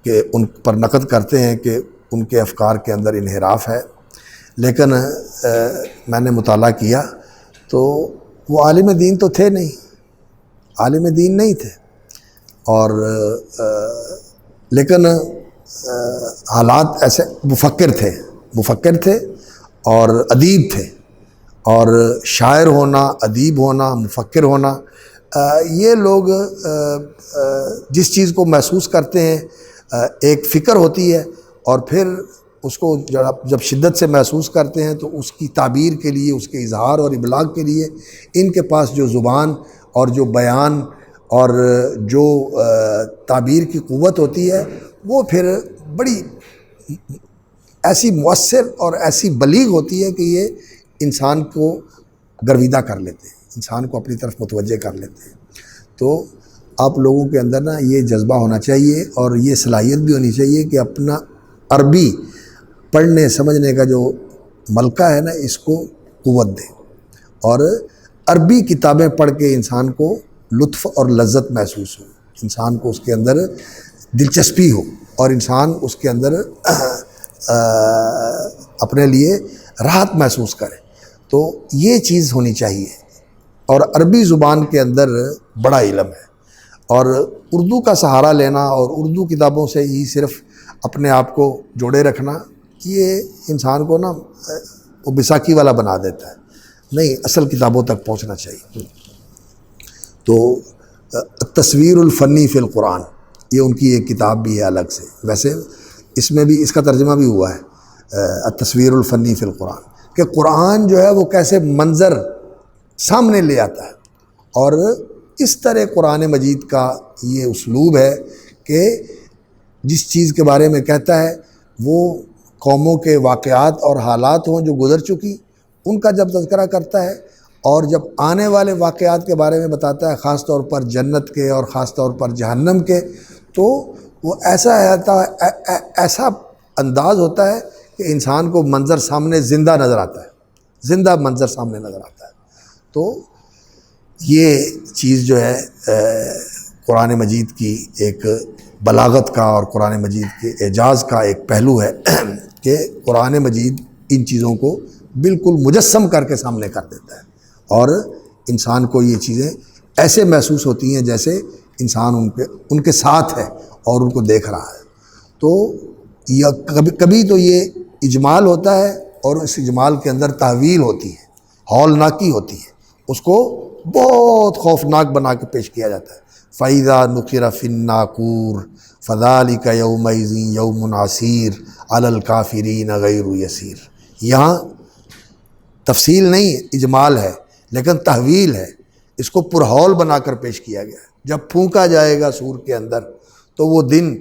کہ ان پر نقد کرتے ہیں کہ ان کے افکار کے اندر انحراف ہے، لیکن میں نے مطالعہ کیا تو وہ عالم دین تو تھے نہیں، عالم دین نہیں تھے، اور لیکن حالات ایسے مفکر تھے اور ادیب تھے، اور شاعر ہونا، ادیب ہونا، مفکر ہونا، یہ لوگ جس چیز کو محسوس کرتے ہیں ایک فکر ہوتی ہے، اور پھر اس کو جب شدت سے محسوس کرتے ہیں تو اس کی تعبیر کے لیے، اس کے اظہار اور ابلاغ کے لیے ان کے پاس جو زبان اور جو بیان اور جو تعبیر کی قوت ہوتی ہے وہ پھر بڑی ایسی مؤثر اور ایسی بلیغ ہوتی ہے کہ یہ انسان کو گرویدہ کر لیتے ہیں، انسان کو اپنی طرف متوجہ کر لیتے ہیں۔ تو آپ لوگوں کے اندر نا یہ جذبہ ہونا چاہیے اور یہ صلاحیت بھی ہونی چاہیے کہ اپنا عربی پڑھنے سمجھنے کا جو ملکہ ہے نا اس کو قوت دے، اور عربی کتابیں پڑھ کے انسان کو لطف اور لذت محسوس ہو، انسان کو اس کے اندر دلچسپی ہو اور انسان اس کے اندر اپنے لیے راحت محسوس کرے، تو یہ چیز ہونی چاہیے۔ اور عربی زبان کے اندر بڑا علم ہے، اور اردو کا سہارا لینا اور اردو کتابوں سے ہی صرف اپنے آپ کو جوڑے رکھنا یہ انسان کو نا وہ بیساکھی والا بنا دیتا ہے، نہیں، اصل کتابوں تک پہنچنا چاہیے۔ تو تصویر الفنی فی القرآن یہ ان کی ایک کتاب بھی ہے الگ سے، ویسے اس میں بھی اس کا ترجمہ بھی ہوا ہے تصویر الفنی فی القرآن، کہ قرآن جو ہے وہ کیسے منظر سامنے لے آتا ہے، اور اس طرح قرآن مجید کا یہ اسلوب ہے کہ جس چیز کے بارے میں کہتا ہے وہ قوموں کے واقعات اور حالات ہوں جو گزر چکی ان کا جب تذکرہ کرتا ہے، اور جب آنے والے واقعات کے بارے میں بتاتا ہے، خاص طور پر جنت کے اور خاص طور پر جہنم کے، تو وہ ایسا انداز ہوتا ہے کہ انسان کو منظر سامنے زندہ نظر آتا ہے، زندہ منظر سامنے نظر آتا ہے۔ تو یہ چیز جو ہے قرآن مجید کی ایک بلاغت کا اور قرآن مجید کے اعجاز کا ایک پہلو ہے کہ قرآن مجید ان چیزوں کو بالکل مجسم کر کے سامنے کر دیتا ہے، اور انسان کو یہ چیزیں ایسے محسوس ہوتی ہیں جیسے انسان ان کے ساتھ ہے اور ان کو دیکھ رہا ہے۔ تو کبھی تو یہ اجمال ہوتا ہے اور اس اجمال کے اندر تحویل ہوتی ہے، ہولناکی ہوتی ہے، اس کو بہت خوفناک بنا کے پیش کیا جاتا ہے۔ فَإِذَا نُقِرَ فِي النَّاقُورِ فَذَلِكَ يَوْمَئِذٍ يَوْمٌ عَسِيرٌ عَلَى الْكَافِرِينَ غَيْرُ يَسِيرٌ۔ یہاں تفصیل نہیں، اجمال ہے، لیکن تحویل ہے، اس کو پرہول بنا کر پیش کیا گیا ہے۔ جب پھونکا جائے گا سور کے اندر تو وہ دن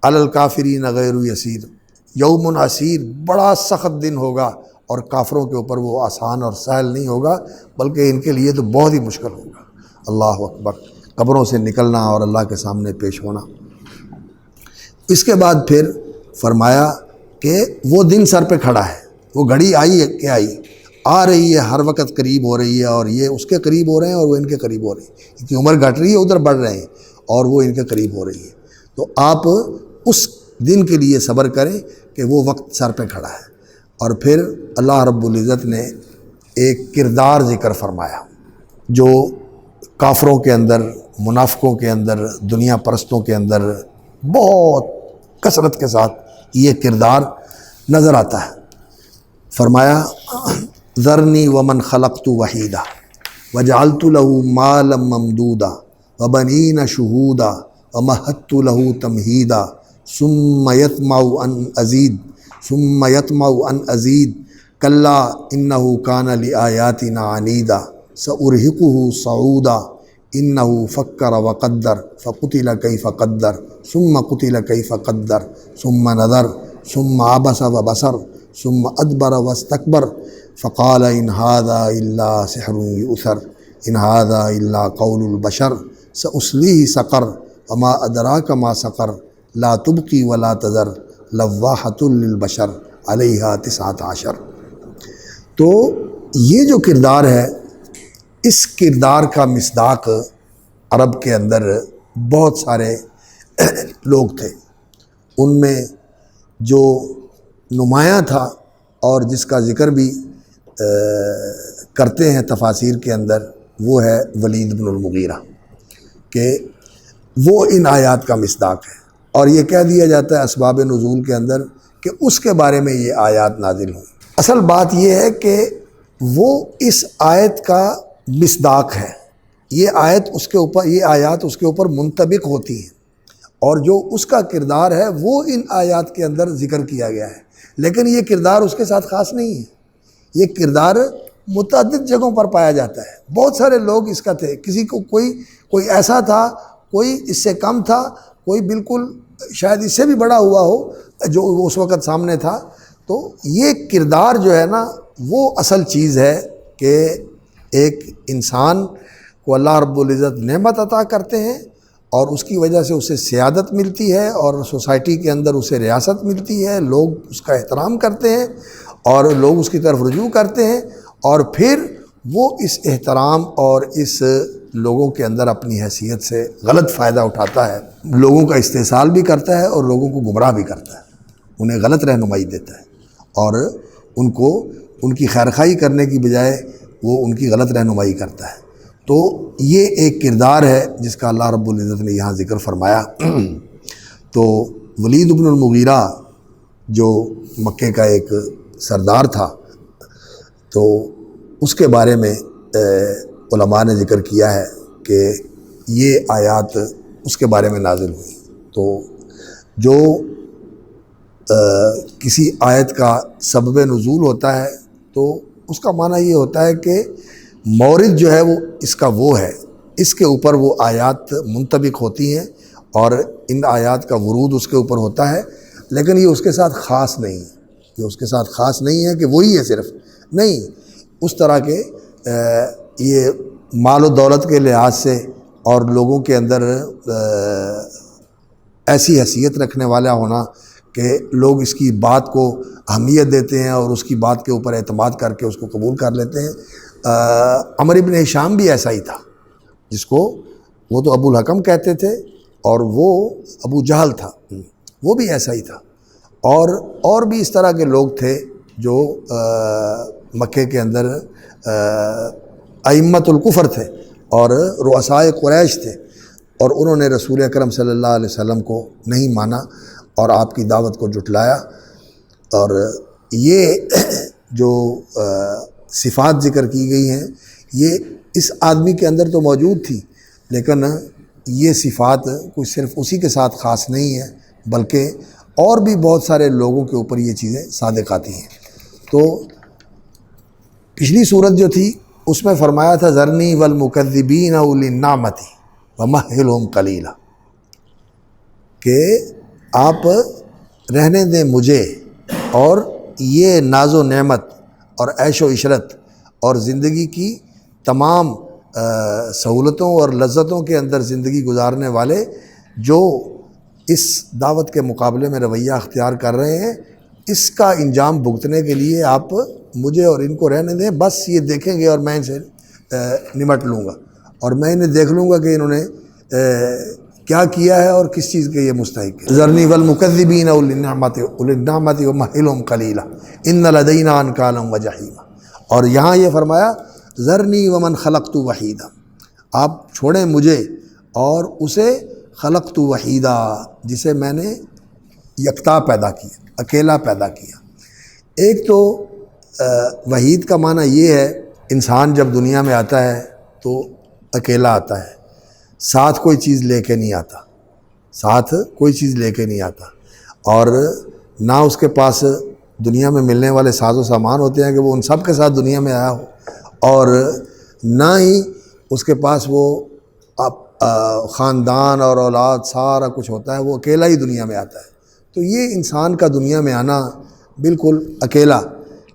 علی الکافرین غیر یسیر، یوم عسیر، بڑا سخت دن ہوگا، اور کافروں کے اوپر وہ آسان اور سہل نہیں ہوگا، بلکہ ان کے لیے تو بہت ہی مشکل ہوگا۔ اللہ اکبر، قبروں سے نکلنا اور اللہ کے سامنے پیش ہونا۔ اس کے بعد پھر فرمایا کہ وہ دن سر پہ کھڑا ہے، وہ گھڑی آئی ہے کہ آ رہی ہے، ہر وقت قریب ہو رہی ہے، اور یہ اس کے قریب ہو رہے ہیں اور وہ ان کے قریب ہو رہی ہے، کیونکہ عمر گھٹ رہی ہے، ادھر بڑھ رہے ہیں اور وہ ان کے قریب ہو رہی ہے۔ تو آپ اس دن کے لیے صبر کریں کہ وہ وقت سر پہ کھڑا ہے۔ اور پھر اللہ رب العزت نے ایک کردار ذکر فرمایا جو کافروں کے اندر، منافقوں کے اندر، دنیا پرستوں کے اندر بہت کثرت کے ساتھ یہ کردار نظر آتا ہے۔ فرمایا ذرنی ومن خلقت وحیدا وجعلت له مالا ممدودا وبنین شہودا ومہدت له تمہیدا ثم یطمع ان ازید کلا انہ کان لآیاتنا عنیدا سأرہقہ صعودا انہ فکر وقدر فقتل کیف قدر ثم قتل کیف قدر ثم نظر ثم عبس وبصر ثم ادبر واستکبر فقال ان هذا الا سحر یؤثر ان هذا الا قول البشر سأصلیہ سقر وما ادراک ما سقر لا تبقی ولا تذر لواحۃ للبشر علیہا 19۔ تو یہ جو کردار ہے، اس کردار کا مصداق عرب کے اندر بہت سارے لوگ تھے، ان میں جو نمایاں تھا اور جس کا ذکر بھی کرتے ہیں تفاسیر کے اندر، وہ ہے ولید بن المغیرہ، کہ وہ ان آیات کا مصداق ہے، اور یہ کہہ دیا جاتا ہے اسباب نزول کے اندر کہ اس کے بارے میں یہ آیات نازل ہوئی۔ اصل بات یہ ہے کہ وہ اس آیت کا مصداق ہے، یہ آیات اس کے اوپر منطبق ہوتی ہیں، اور جو اس کا کردار ہے وہ ان آیات کے اندر ذکر کیا گیا ہے، لیکن یہ کردار اس کے ساتھ خاص نہیں ہے، یہ کردار متعدد جگہوں پر پایا جاتا ہے۔ بہت سارے لوگ اس کا تھے، کسی کو کوئی ایسا تھا، کوئی اس سے کم تھا، کوئی بالکل شاید اس سے بھی بڑا ہوا ہو جو اس وقت سامنے تھا۔ تو یہ کردار جو ہے نا وہ اصل چیز ہے کہ ایک انسان کو اللہ رب العزت نعمت عطا کرتے ہیں اور اس کی وجہ سے اسے سیادت ملتی ہے اور سوسائٹی کے اندر اسے ریاست ملتی ہے، لوگ اس کا احترام کرتے ہیں اور لوگ اس کی طرف رجوع کرتے ہیں، اور پھر وہ اس احترام اور اس لوگوں کے اندر اپنی حیثیت سے غلط فائدہ اٹھاتا ہے، لوگوں کا استحصال بھی کرتا ہے اور لوگوں کو گمراہ بھی کرتا ہے، انہیں غلط رہنمائی دیتا ہے اور ان کی خیرخواہی کرنے کی بجائے وہ ان کی غلط رہنمائی کرتا ہے۔ تو یہ ایک کردار ہے جس کا اللہ رب العزت نے یہاں ذکر فرمایا۔ تو ولید بن المغیرہ جو مکے کا ایک سردار تھا، تو اس کے بارے میں علماء نے ذکر کیا ہے کہ یہ آیات اس کے بارے میں نازل ہوئی۔ تو جو کسی آیت کا سبب نزول ہوتا ہے تو اس کا معنی یہ ہوتا ہے کہ مورد جو ہے وہ اس کا وہ ہے، اس کے اوپر وہ آیات منطبق ہوتی ہیں اور ان آیات کا ورود اس کے اوپر ہوتا ہے، لیکن یہ اس کے ساتھ خاص نہیں ہے، یہ اس کے ساتھ خاص نہیں ہے کہ وہی ہے صرف، نہیں، اس طرح کے یہ مال و دولت کے لحاظ سے اور لوگوں کے اندر ایسی حیثیت رکھنے والا ہونا کہ لوگ اس کی بات کو اہمیت دیتے ہیں اور اس کی بات کے اوپر اعتماد کر کے اس کو قبول کر لیتے ہیں۔ عمر بن ہشام بھی ایسا ہی تھا، جس کو وہ تو ابو الحکم کہتے تھے اور وہ ابو جہل تھا، وہ بھی ایسا ہی تھا، اور بھی اس طرح کے لوگ تھے جو مکے کے اندر ائمۃ الکفر تھے اور رؤسائے قریش تھے، اور انہوں نے رسول اکرم صلی اللہ علیہ وسلم کو نہیں مانا اور آپ کی دعوت کو جھٹلایا۔ اور یہ جو صفات ذکر کی گئی ہیں یہ اس آدمی کے اندر تو موجود تھی، لیکن یہ صفات کوئی صرف اسی کے ساتھ خاص نہیں ہے، بلکہ اور بھی بہت سارے لوگوں کے اوپر یہ چیزیں صادق آتی ہیں۔ تو پچھلی صورت جو تھی اس میں فرمایا تھا ذرنی والمکذبین اولی النعمت ومہلہم قلیلا، کہ آپ رہنے دیں مجھے اور یہ ناز و نعمت اور عیش و عشرت اور زندگی کی تمام سہولتوں اور لذتوں کے اندر زندگی گزارنے والے جو اس دعوت کے مقابلے میں رویہ اختیار کر رہے ہیں، اس کا انجام بھگتنے کے لیے آپ مجھے اور ان کو رہنے دیں، بس یہ دیکھیں گے اور میں ان سے نمٹ لوں گا اور میں انہیں دیکھ لوں گا کہ انہوں نے کیا کیا ہے اور کس چیز کے یہ مستحق ہے۔ ذرنی والمکذبین اولی النعمت ومہلہم قلیلا ان لدینا انکالا وجحیما، اور یہاں یہ فرمایا ذرنی ومن خلقت وحیدا، آپ چھوڑیں مجھے اور اسے خلقت وحیدا جسے میں نے یکتا پیدا کیا، اکیلا پیدا کیا۔ ایک تو وحید کا معنی یہ ہے انسان جب دنیا میں آتا ہے تو اکیلا آتا ہے، ساتھ کوئی چیز لے کے نہیں آتا، ساتھ کوئی چیز لے کے نہیں آتا، اور نہ اس کے پاس دنیا میں ملنے والے ساز و سامان ہوتے ہیں کہ وہ ان سب کے ساتھ دنیا میں آیا ہو، اور نہ ہی اس کے پاس وہ خاندان اور اولاد سارا کچھ ہوتا ہے، وہ اکیلا ہی دنیا میں آتا ہے۔ تو یہ انسان کا دنیا میں آنا بالکل اکیلا،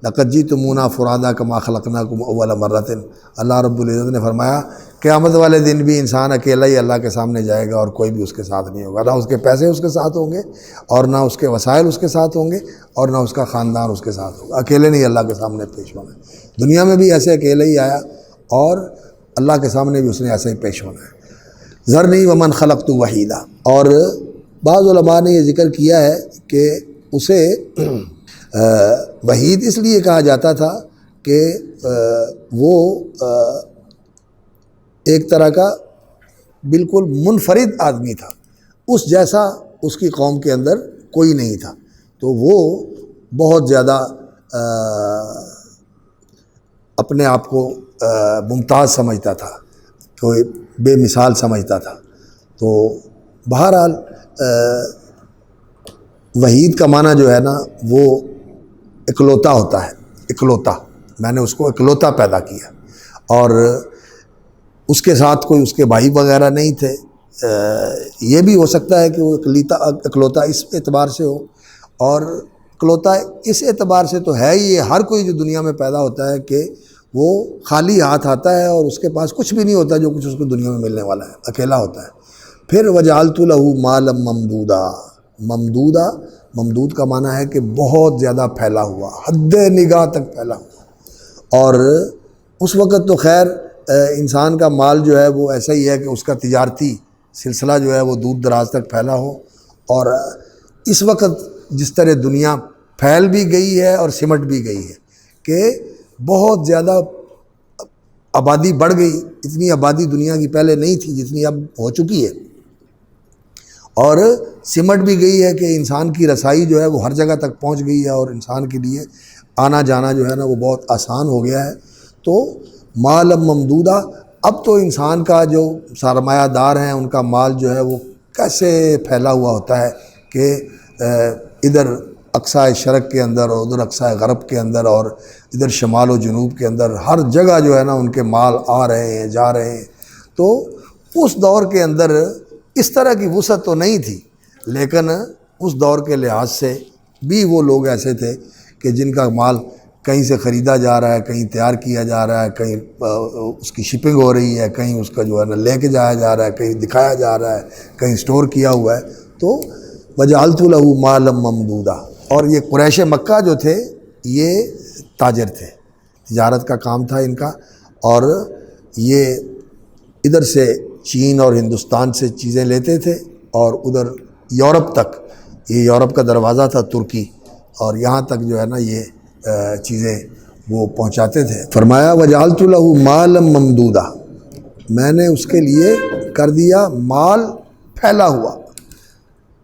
لقد جئتمونا فرادا کما خلقناکم اول مرۃ، اللہ رب العزت نے فرمایا قیامت والے دن بھی انسان اکیلا ہی اللہ کے سامنے جائے گا اور کوئی بھی اس کے ساتھ نہیں ہوگا، نہ اس کے پیسے اس کے ساتھ ہوں گے اور نہ اس کے وسائل اس کے ساتھ ہوں گے اور نہ اس کا خاندان اس کے ساتھ ہوگا، اکیلے نہیں اللہ کے سامنے پیش ہونا ہے۔ دنیا میں بھی ایسے اکیلے ہی آیا اور اللہ کے سامنے بھی اس نے ایسے ہی پیش ہونا ہے۔ ذرنی ومن خلقت وحیدا، اور بعض علماء نے یہ ذکر کیا ہے کہ اسے وحید اس لیے کہا جاتا تھا کہ وہ ایک طرح کا بالکل منفرد آدمی تھا، اس جیسا اس کی قوم کے اندر کوئی نہیں تھا، تو وہ بہت زیادہ اپنے آپ کو ممتاز سمجھتا تھا، کوئی بے مثال سمجھتا تھا۔ تو بہرحال وحید کا معنی جو ہے نا وہ اکلوتا ہوتا ہے، اکلوتا، میں نے اس کو اکلوتا پیدا کیا، اور اس کے ساتھ کوئی اس کے بھائی وغیرہ نہیں تھے۔ یہ بھی ہو سکتا ہے کہ وہ اکلوتا اس اعتبار سے ہو، اور اکلوتا اس اعتبار سے تو ہے ہی، ہر کوئی جو دنیا میں پیدا ہوتا ہے کہ وہ خالی ہاتھ آتا ہے اور اس کے پاس کچھ بھی نہیں ہوتا جو کچھ اس کو دنیا میں ملنے والا ہے، اکیلا ہوتا ہے۔ پھر وجعلت لہ مالا ممدودا، ممدودا، ممدود کا معنی ہے کہ بہت زیادہ پھیلا ہوا، حد نگاہ تک پھیلا ہوا۔ اور اس وقت تو خیر انسان کا مال جو ہے وہ ایسا ہی ہے کہ اس کا تجارتی سلسلہ جو ہے وہ دور دراز تک پھیلا ہو، اور اس وقت جس طرح دنیا پھیل بھی گئی ہے اور سمٹ بھی گئی ہے کہ بہت زیادہ آبادی بڑھ گئی، اتنی آبادی دنیا کی پہلے نہیں تھی جتنی اب ہو چکی ہے، اور سمٹ بھی گئی ہے کہ انسان کی رسائی جو ہے وہ ہر جگہ تک پہنچ گئی ہے، اور انسان کے لیے آنا جانا جو ہے نا وہ بہت آسان ہو گیا ہے۔ تو مال ممدودہ، اب تو انسان کا جو سرمایہ دار ہیں ان کا مال جو ہے وہ کیسے پھیلا ہوا ہوتا ہے کہ ادھر اقصائے شرق کے اندر اور ادھر اقصائے غرب کے اندر اور ادھر شمال و جنوب کے اندر ہر جگہ جو ہے نا ان کے مال آ رہے ہیں جا رہے ہیں۔ تو اس دور کے اندر اس طرح کی وسعت تو نہیں تھی، لیکن اس دور کے لحاظ سے بھی وہ لوگ ایسے تھے کہ جن کا مال کہیں سے خریدا جا رہا ہے، کہیں تیار کیا جا رہا ہے، کہیں اس کی شپنگ ہو رہی ہے، کہیں اس کا جو ہے نا لے کے جایا جا رہا ہے، کہیں دکھایا جا رہا ہے، کہیں سٹور کیا ہوا ہے۔ تو وجعلت لہ مالا ممدودا، اور یہ قریش مکہ جو تھے یہ تاجر تھے، تجارت کا کام تھا ان کا، اور یہ ادھر سے چین اور ہندوستان سے چیزیں لیتے تھے اور ادھر یورپ تک، یہ یورپ کا دروازہ تھا ترکی، اور یہاں تک جو ہے نا یہ چیزیں وہ پہنچاتے تھے۔ فرمایا وجعلت لہ مالا ممدودا، میں نے اس کے لیے کر دیا مال پھیلا ہوا،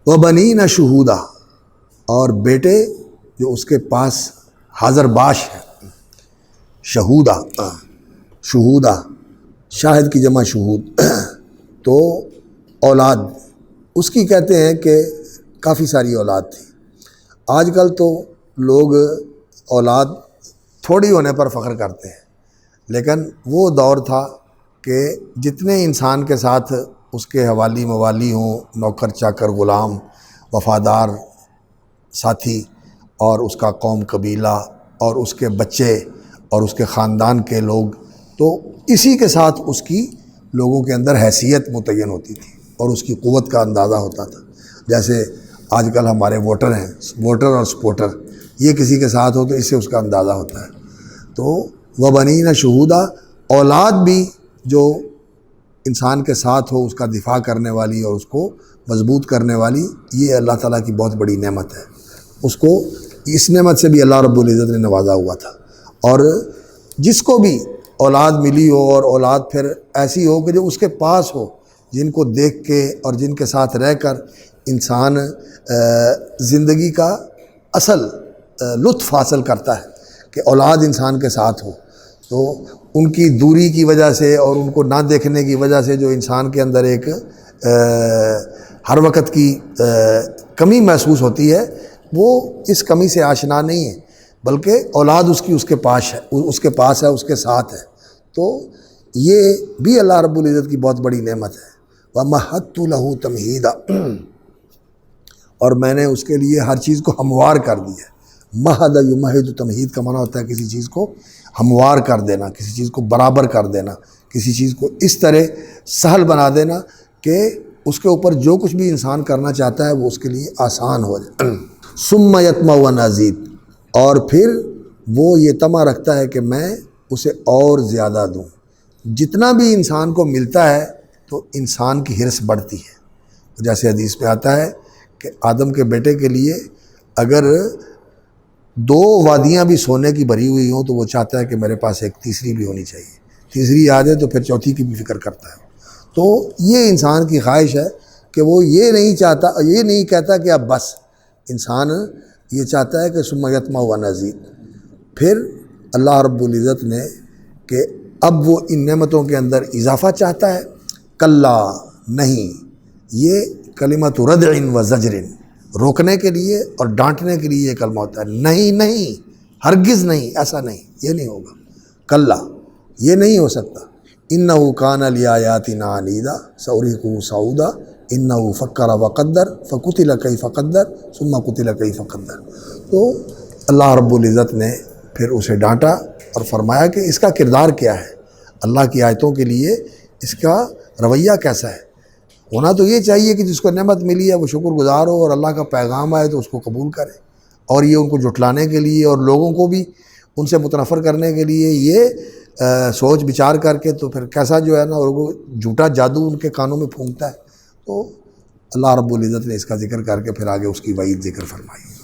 وبنین شہودا، اور بیٹے جو اس کے پاس حاضر باش ہیں، شہودا، شہودا شاہد کی جمع شہود، تو اولاد اس کی کہتے ہیں کہ کافی ساری اولاد تھی۔ آج کل تو لوگ اولاد تھوڑی ہونے پر فخر کرتے ہیں، لیکن وہ دور تھا کہ جتنے انسان کے ساتھ اس کے حوالی موالی ہوں، نوکر چاکر غلام وفادار ساتھی، اور اس کا قوم قبیلہ اور اس کے بچے اور اس کے خاندان کے لوگ، تو اسی کے ساتھ اس کی لوگوں کے اندر حیثیت متعین ہوتی تھی اور اس کی قوت کا اندازہ ہوتا تھا۔ جیسے آج کل ہمارے ووٹر ہیں، ووٹر اور سپورٹر، یہ کسی کے ساتھ ہو تو اس سے اس کا اندازہ ہوتا ہے۔ تو وبنین شہودا، اولاد بھی جو انسان کے ساتھ ہو، اس کا دفاع کرنے والی اور اس کو مضبوط کرنے والی، یہ اللہ تعالیٰ کی بہت بڑی نعمت ہے۔ اس کو اس نعمت سے بھی اللہ رب العزت نے نوازا ہوا تھا، اور جس کو بھی اولاد ملی ہو، اور اولاد پھر ایسی ہو کہ جو اس کے پاس ہو، جن کو دیکھ کے اور جن کے ساتھ رہ کر انسان زندگی کا اصل لطف حاصل کرتا ہے کہ اولاد انسان کے ساتھ ہو، تو ان کی دوری کی وجہ سے اور ان کو نہ دیکھنے کی وجہ سے جو انسان کے اندر ایک ہر وقت کی کمی محسوس ہوتی ہے، وہ اس کمی سے آشنا نہیں ہے، بلکہ اولاد اس کی اس کے پاس ہے، اس کے ساتھ ہے۔ تو یہ بھی اللہ رب العزت کی بہت بڑی نعمت ہے۔ وَمَهَّدتُّ لَهُ تَمْهِيدًا، اور میں نے اس کے لیے ہر چیز کو ہموار کر دیا۔ مہد یمہد، تمہید کا معنی ہوتا ہے کسی چیز کو ہموار کر دینا، کسی چیز کو برابر کر دینا، کسی چیز کو اس طرح سہل بنا دینا کہ اس کے اوپر جو کچھ بھی انسان کرنا چاہتا ہے وہ اس کے لیے آسان ہو جائے۔ ثم یطمع ان ازید، اور پھر وہ یہ طمع رکھتا ہے کہ میں اسے اور زیادہ دوں۔ جتنا بھی انسان کو ملتا ہے تو انسان کی حرص بڑھتی ہے۔ جیسے حدیث میں آتا ہے کہ آدم کے بیٹے کے لیے اگر 2 وادیاں بھی سونے کی بھری ہوئی ہوں تو وہ چاہتا ہے کہ میرے پاس ایک تیسری بھی ہونی چاہیے، تیسری آ جائے تو پھر چوتھی کی بھی فکر کرتا ہے۔ تو یہ انسان کی خواہش ہے کہ وہ یہ نہیں کہتا کہ اب بس، انسان یہ چاہتا ہے کہ ثم یطمع ان ازید۔ پھر اللہ رب العزت نے کہ اب وہ ان نعمتوں کے اندر اضافہ چاہتا ہے، کلا نہیں، یہ کلمۃ ردع و زجر، روکنے کے لیے اور ڈانٹنے کے لیے یہ کلمہ ہوتا ہے، نہیں نہیں، ہرگز نہیں، ایسا نہیں، یہ نہیں ہوگا، کلا، یہ نہیں ہو سکتا۔ انہ کان لآیاتنا عنیدا سأریکہ صعودا انہ فکر وقدر فقتل کیف قدر ثم قتل کیف قدر۔ تو اللہ رب العزت نے پھر اسے ڈانٹا اور فرمایا کہ اس کا کردار کیا ہے، اللہ کی آیتوں کے لیے اس کا رویہ کیسا ہے۔ ہونا تو یہ چاہیے کہ جس کو نعمت ملی ہے وہ شکر گزار ہو، اور اللہ کا پیغام آئے تو اس کو قبول کرے، اور یہ ان کو جھٹلانے کے لیے اور لوگوں کو بھی ان سے متنفر کرنے کے لیے یہ سوچ بچار کر کے تو پھر کیسا جو ہے نا وہ جھوٹا جادو ان کے کانوں میں پھونکتا ہے۔ تو اللہ رب العزت نے اس کا ذکر کر کے پھر آگے اس کی وعید ذکر فرمائی۔